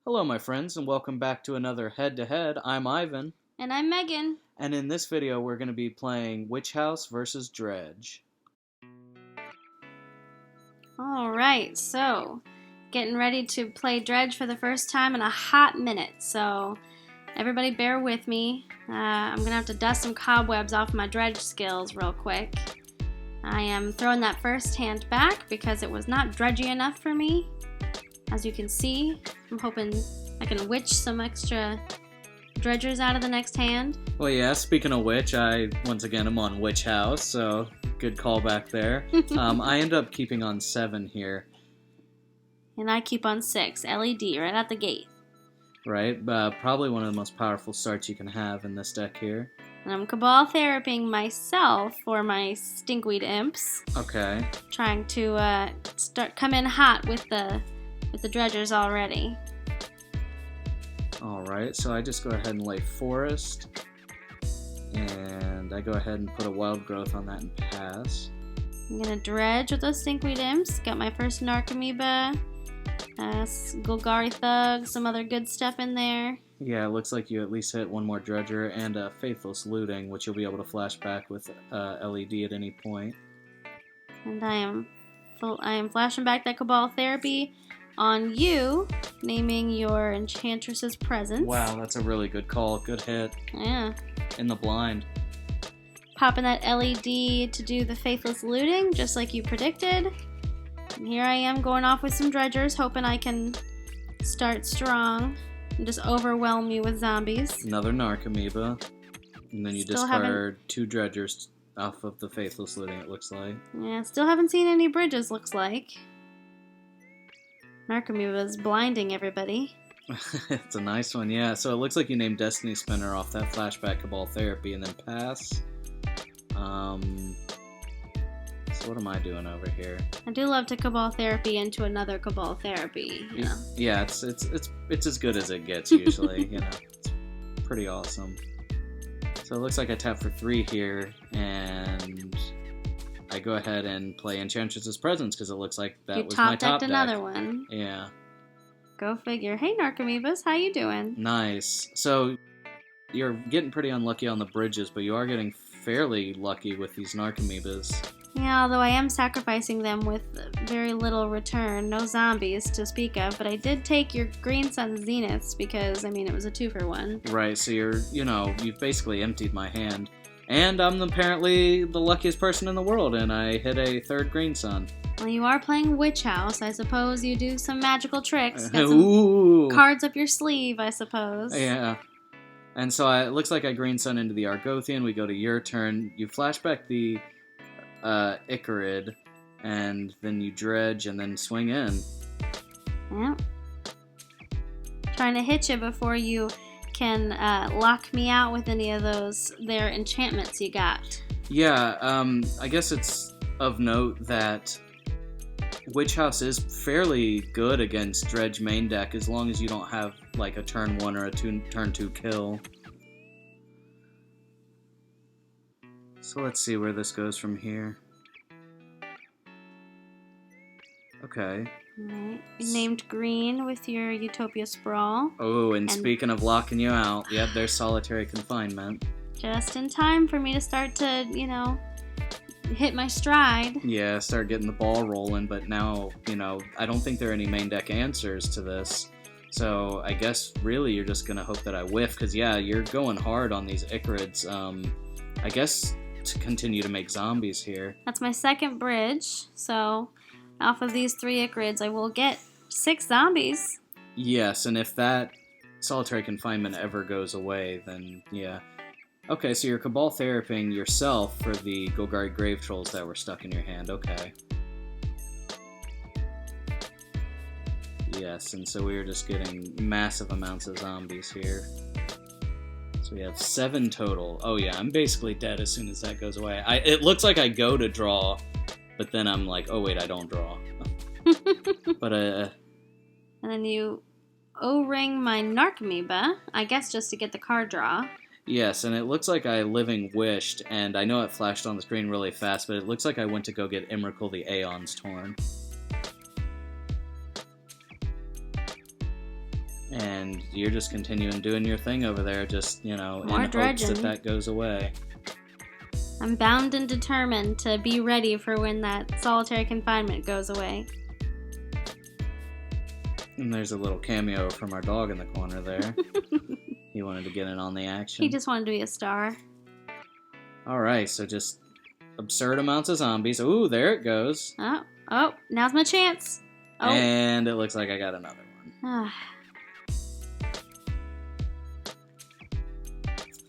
Hello, my friends, and welcome back to another Head-to-Head. I'm Ivan, And I'm Megan. and in this video we're going to be playing Witch House versus Dredge. Alright, so getting ready to play Dredge for the first time in a hot minute, so everybody bear with me. I'm going to have to dust some cobwebs off my Dredge skills real quick. I am throwing that first hand back because it was not dredgy enough for me. As you can see, I'm hoping I can witch some extra dredgers out of the next hand. Well, yeah, speaking of which, once again am on Witch House, so good callback there. I end up keeping on 7 here. And I keep on 6, LED, right out the gate. Right, probably one of the most powerful starts you can have in this deck here. And I'm Cabal Therapying myself for my Stinkweed Imps. Okay. Trying to come in hot with the dredgers already. Alright, so I just go ahead and lay Forest. And I go ahead and put a Wild Growth on that and pass. I'm gonna dredge with those Stinkweed Imps. Got my first Narcomoeba, Golgari Thug, some other good stuff in there. Yeah, it looks like you at least hit one more Dredger and a Faithless Looting, which you'll be able to flash back with LED at any point. And I am flashing back that Cabal Therapy on you, naming your Enchantress's Presence. Wow, that's a really good call. Good hit. Yeah. In the blind. Popping that LED to do the Faithless Looting, just like you predicted. And here I am going off with some Dredgers, hoping I can start strong and just overwhelm you with zombies. Another Narcomoeba. And then you Still discard 2 Dredgers off of the Faithless Looting, it looks like. Yeah, still haven't seen any bridges, looks like. Narcomoeba's blinding everybody. It's a nice one, yeah. So it looks like you named Destiny Spinner off that flashback Cabal Therapy and then pass. So what am I doing over here? I do love to Cabal Therapy into another Cabal Therapy, you know. Yeah, it's as good as it gets usually, you know. It's pretty awesome. So it looks like I tap for 3 here, and I go ahead and play Enchantress's Presence because it looks like that was my top deck. You top-decked another one. Yeah. Go figure. Hey, Narcomoebas, how you doing? Nice. So you're getting pretty unlucky on the bridges, but you are getting fairly lucky with these Narcomoebas. Yeah, although I am sacrificing them with very little return. No zombies to speak of, but I did take your Green Sun Zeniths because, I mean, it was a 2-for-1. Right, so you've basically emptied my hand. And I'm apparently the luckiest person in the world, and I hit a 3rd Green Sun. Well, you are playing Witch House. I suppose you do some magical tricks. Got some cards up your sleeve, I suppose. Yeah. And so it looks like I Green Sun into the Argothian. We go to your turn. You flashback the Icarid, and then you dredge and then swing in. Yeah. Trying to hit you before you can lock me out with any of those enchantments you got. Yeah, I guess it's of note that Witch House is fairly good against Dredge main deck as long as you don't have like a turn 1 or a turn 2 kill. So let's see where this goes from here. Okay. Alright. You named green with your Utopia Sprawl. Oh, and speaking of locking you out, yep, there's Solitary Confinement. Just in time for me to start to, hit my stride. Yeah, start getting the ball rolling, but now, I don't think there are any main deck answers to this. So I guess really you're just going to hope that I whiff, because yeah, you're going hard on these Icarids. I guess to continue to make zombies here. That's my 2nd bridge, so off of these 3 Icarids I will get 6 zombies. Yes, and if that Solitary Confinement ever goes away, then yeah. Okay, so you're Cabal Therapying yourself for the Golgari Grave Trolls that were stuck in your hand, okay. Yes, and so we are just getting massive amounts of zombies here. So we have 7 total. Oh yeah, I'm basically dead as soon as that goes away. It looks like I go to draw, but then I'm like, oh wait, I don't draw. But And then you O-ring my Narcomoeba, I guess just to get the card draw. Yes, and it looks like I Living Wished, and I know it flashed on the screen really fast, but it looks like I went to go get Emrakul the Aeon's Torn. And you're just continuing doing your thing over there, just, in More hopes dredging. that goes away. I'm bound and determined to be ready for when that solitary confinement goes away. And there's a little cameo from our dog in the corner there. He wanted to get in on the action. He just wanted to be a star. Alright, so just absurd amounts of zombies. Ooh, there it goes. Oh, now's my chance. Oh. And it looks like I got another one.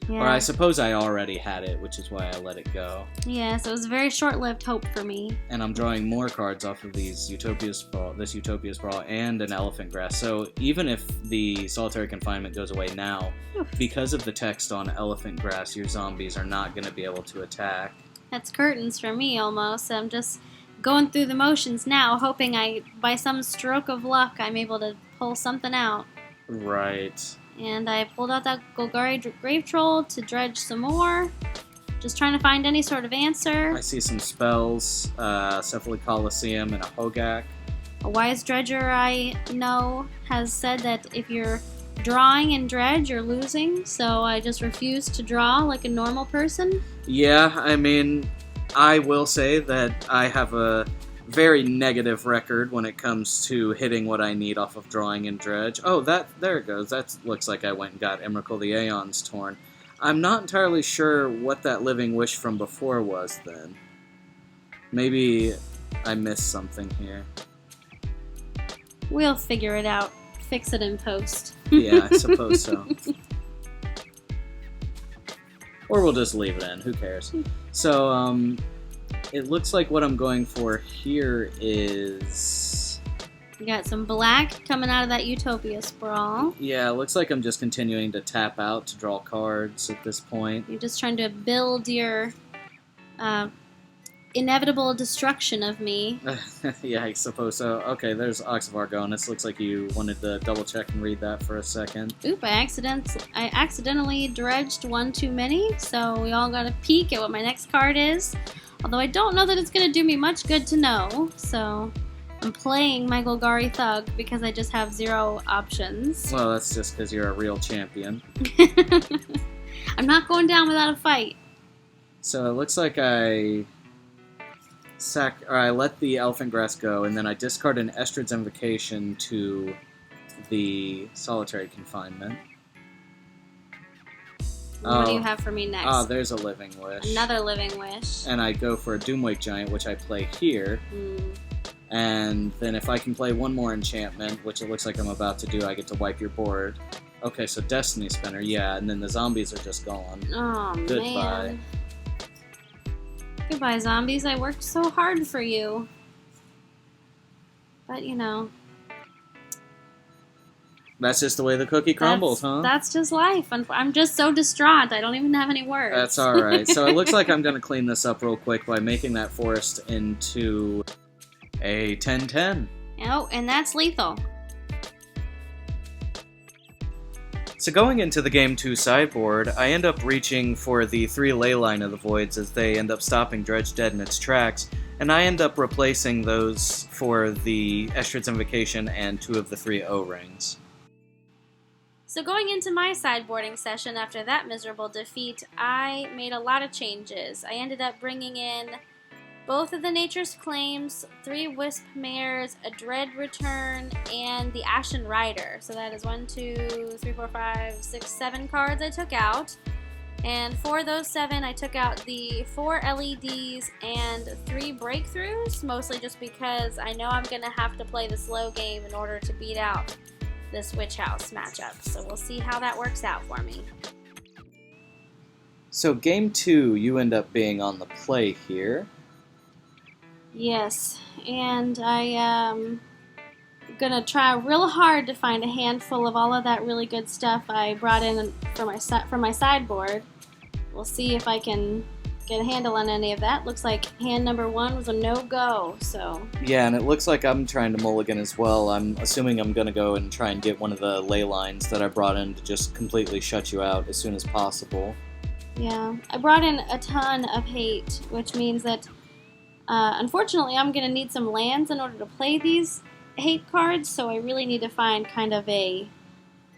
Yeah. Or I suppose I already had it, which is why I let it go. Yeah, so it was a very short-lived hope for me. And I'm drawing more cards off of this Utopia Sprawl and an Elephant Grass. So even if the solitary confinement goes away now, because of the text on Elephant Grass, your zombies are not going to be able to attack. That's curtains for me, almost. I'm just going through the motions now, hoping by some stroke of luck, I'm able to pull something out. Right. And I pulled out that Golgari Grave Troll to dredge some more. Just trying to find any sort of answer. I see some spells, Cephaly Coliseum and a Hogak. A wise dredger I know has said that if you're drawing and dredge, you're losing. So I just refuse to draw like a normal person. Yeah, I mean, I will say that I have a very negative record when it comes to hitting what I need off of drawing and dredge. Oh, there it goes. That looks like I went and got Emrakul the Aeon's Torn. I'm not entirely sure what that Living Wish from before was then. Maybe I missed something here. We'll figure it out. Fix it in post. Yeah, I suppose so. Or we'll just leave it in. Who cares? So, it looks like what I'm going for here is... You got some black coming out of that Utopia Sprawl. Yeah, it looks like I'm just continuing to tap out to draw cards at this point. You're just trying to build your inevitable destruction of me. Yeah, I suppose so. Okay, there's Ox of Argonis. Looks like you wanted to double check and read that for a second. Oop, I accidentally dredged one too many, so we all got a peek at what my next card is. Although I don't know that it's going to do me much good to know, so I'm playing my Golgari Thug because I just have 0 options. Well, that's just because you're a real champion. I'm not going down without a fight. So it looks like I let the Elephant Grass go, and then I discard an Estrid's Invocation to the Solitary Confinement. What do you have for me next? Oh, there's a Living Wish. Another Living Wish. And I go for a Doomwake Giant, which I play here. And then if I can play one more enchantment, which it looks like I'm about to do, I get to wipe your board. Okay, so Destiny Spinner, yeah, and then the zombies are just gone. Oh, Goodbye. Man. Goodbye, zombies. I worked so hard for you. But, That's just the way the cookie crumbles, huh? That's just life. I'm just so distraught. I don't even have any words. That's alright. So it looks like I'm going to clean this up real quick by making that forest into a 10-10. Oh, and that's lethal. So going into the Game 2 sideboard, I end up reaching for the 3 Leyline of the Voids as they end up stopping Dredge dead in its tracks, and I end up replacing those for the Estrid's Invocation and 2 of the 3 O-Rings. So going into my sideboarding session after that miserable defeat, I made a lot of changes. I ended up bringing in both of the Nature's Claims, 3 Wisp Mares, a Dread Return, and the Ashen Rider. So that is 1, 2, 3, 4, 5, 6, 7 cards I took out. And for those 7, I took out the 4 LEDs and 3 Breakthroughs, mostly just because I know I'm going to have to play the slow game in order to beat out this Witch House matchup. So we'll see how that works out for me. So Game 2, you end up being on the play here. Yes, and I am gonna try real hard to find a handful of all of that really good stuff I brought in for my sideboard. We'll see if I can get a handle on any of that. Looks like hand number 1 was a no-go, so... Yeah, and it looks like I'm trying to mulligan as well. I'm assuming I'm going to go and try and get one of the ley lines that I brought in to just completely shut you out as soon as possible. Yeah, I brought in a ton of hate, which means that, unfortunately, I'm going to need some lands in order to play these hate cards, so I really need to find kind of a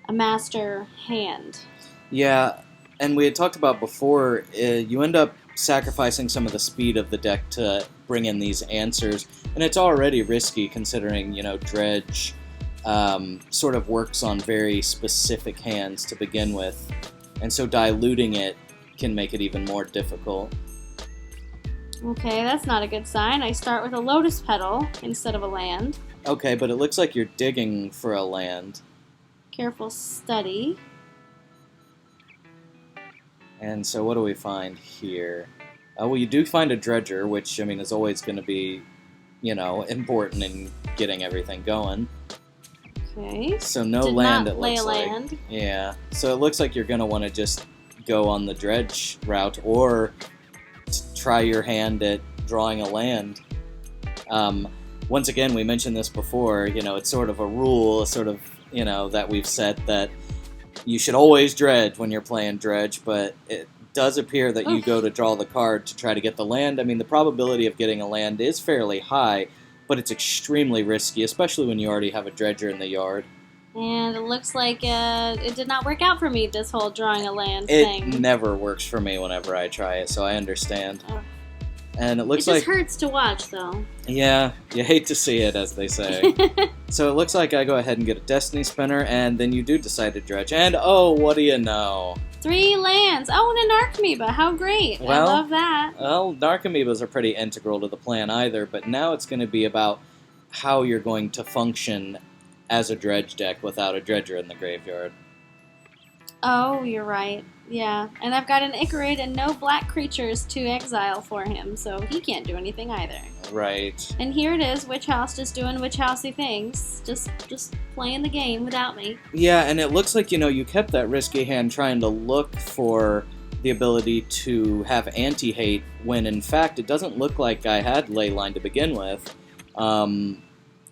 a master hand. Yeah, and we had talked about before, you end up sacrificing some of the speed of the deck to bring in these answers, and it's already risky considering, Dredge sort of works on very specific hands to begin with, and so diluting it can make it even more difficult. Okay, that's not a good sign. I start with a lotus petal instead of a land. Okay, but it looks like you're digging for a land. Careful study. And so what do we find here? Well, you do find a dredger, which, is always going to be, important in getting everything going. Okay. So no land, Did not lay a like. land. Yeah. So it looks like you're going to want to just go on the dredge route or try your hand at drawing a land. Once again, we mentioned this before, it's sort of a rule, that we've set that you should always dredge when you're playing dredge, but it does appear that you go to draw the card to try to get the land. The probability of getting a land is fairly high, but it's extremely risky, especially when you already have a dredger in the yard. And it looks like it did not work out for me, this whole drawing a land thing. It never works for me whenever I try it, so I understand. Oh. And it looks It like... just hurts to watch, though. Yeah, you hate to see it, as they say. So it looks like I go ahead and get a Destiny Spinner, and then you do decide to dredge. And, oh, what do you know? 3 lands. Oh, and an Archamoeba. How great. Well, I love that. Well, Narcomoebas are pretty integral to the plan either, but now it's going to be about how you're going to function as a dredge deck without a dredger in the graveyard. Oh, you're right. Yeah, and I've got an Icarid and no black creatures to exile for him, so he can't do anything either. Right. And here it is, Witch House just doing witch housey things, just playing the game without me. Yeah, and it looks like, you kept that risky hand trying to look for the ability to have anti-hate, when in fact it doesn't look like I had Leyline to begin with. And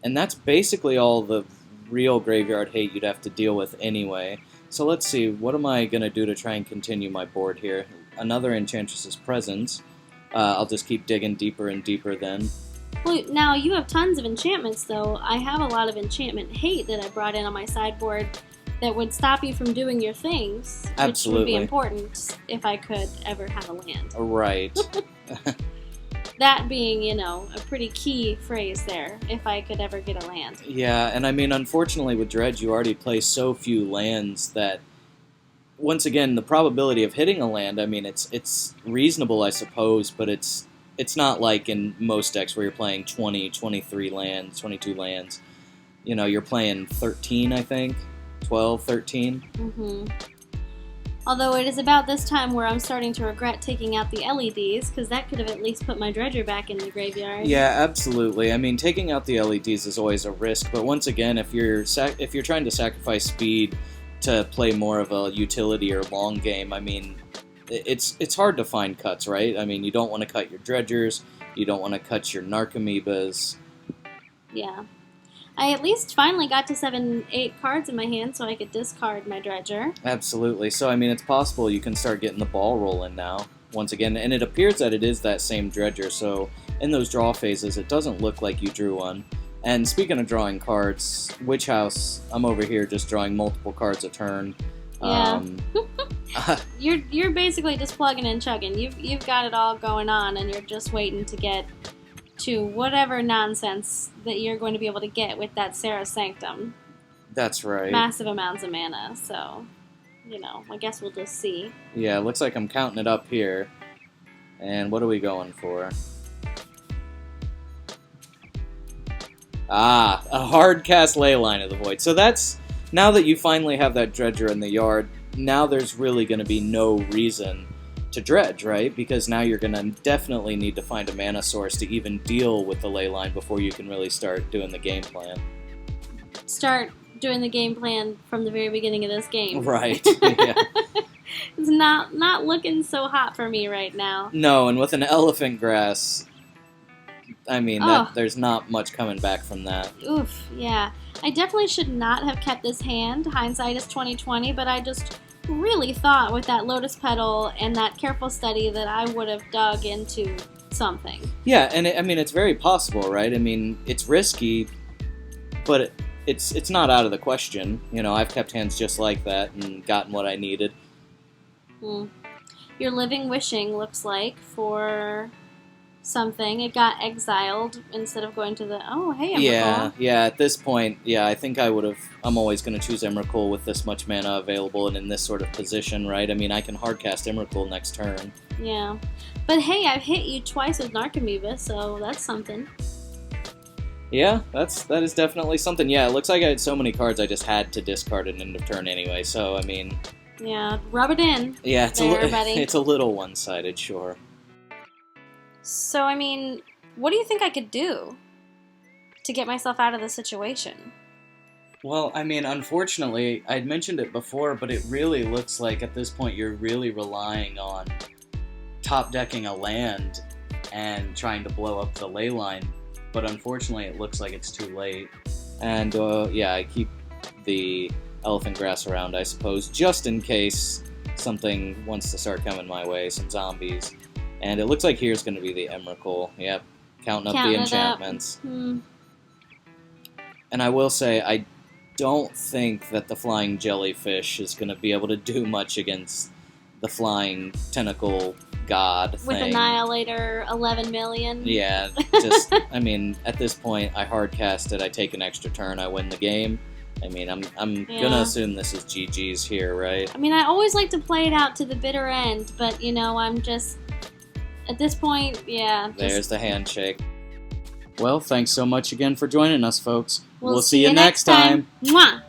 that's basically all the real graveyard hate you'd have to deal with anyway. So let's see, what am I going to do to try and continue my board here? Another Enchantress's Presence. I'll just keep digging deeper and deeper then. Well, now you have tons of enchantments, though. I have a lot of enchantment hate that I brought in on my sideboard that would stop you from doing your things. Absolutely. Which would be important if I could ever have a land. Right. That being, a pretty key phrase there, if I could ever get a land. Yeah, and unfortunately with Dredge, you already play so few lands that, once again, the probability of hitting a land, it's reasonable, I suppose, but it's not like in most decks where you're playing 20, 23 lands, 22 lands. You're playing 13, I think, 12, 13. Mm-hmm. Although it is about this time where I'm starting to regret taking out the LEDs, because that could have at least put my dredger back in the graveyard. Yeah, absolutely. Taking out the LEDs is always a risk, but once again, if you're trying to sacrifice speed to play more of a utility or long game, it's hard to find cuts, right? You don't want to cut your dredgers, you don't want to cut your Narcomoebas. Yeah. I at least finally got to 7-8 cards in my hand so I could discard my dredger. Absolutely. So, it's possible you can start getting the ball rolling now, once again. And it appears that it is that same dredger, so in those draw phases, it doesn't look like you drew one. And speaking of drawing cards, Witch House, I'm over here just drawing multiple cards a turn. Yeah. You're basically just plugging and chugging. You've got it all going on, and you're just waiting to get to whatever nonsense that you're going to be able to get with that Serra Sanctum. That's right. Massive amounts of mana, so, I guess we'll just see. Yeah, looks like I'm counting it up here. And what are we going for? A hard cast Leyline of the Void. So that's, now that you finally have that dredger in the yard, now there's really going to be no reason to dredge, right? Because now you're going to definitely need to find a mana source to even deal with the Leyline before you can really start doing the game plan. Start doing the game plan from the very beginning of this game. Right, yeah. It's not looking so hot for me right now. No, and with an elephant grass, there's not much coming back from that. Oof, yeah. I definitely should not have kept this hand. Hindsight is 20/20, but I just really thought with that lotus petal and that careful study that I would have dug into something. Yeah, and it's very possible, right? It's risky, but it's not out of the question. You know, I've kept hands just like that and gotten what I needed. Your living wishing looks like for something. It got exiled instead of going to the... Oh, hey, Emrakul. Yeah, at this point, I think I would have... I'm always going to choose Emrakul with this much mana available and in this sort of position, right? I mean, I can hardcast Emrakul next turn. Yeah. But hey, I've hit you twice with Narcomoeba, so that's something. Yeah, that is definitely something. Yeah, it looks like I had so many cards I just had to discard at end of turn anyway, so, I mean... Yeah, rub it in. Yeah, buddy. It's a little one-sided, sure. So, I mean, what do you think I could do to get myself out of the situation? Well, I mean, unfortunately, I'd mentioned it before, but it really looks like at this point you're really relying on top-decking a land and trying to blow up the ley line. But unfortunately, it looks like it's too late. And, I keep the elephant grass around, I suppose, just in case something wants to start coming my way, some zombies. And it looks like here's going to be the Emrakul. Yep, counting up the enchantments. And I will say, I don't think that the flying jellyfish is going to be able to do much against the flying tentacle god thing. With Annihilator 11 million? Yeah, just, I mean, at this point, I hardcast it, I take an extra turn, I win the game. I mean, I'm gonna assume this is GG's here, right? I mean, I always like to play it out to the bitter end, but, you know, I'm just... At this point, There's the handshake. Well, thanks so much again for joining us, folks. We'll see you next time. Mwah!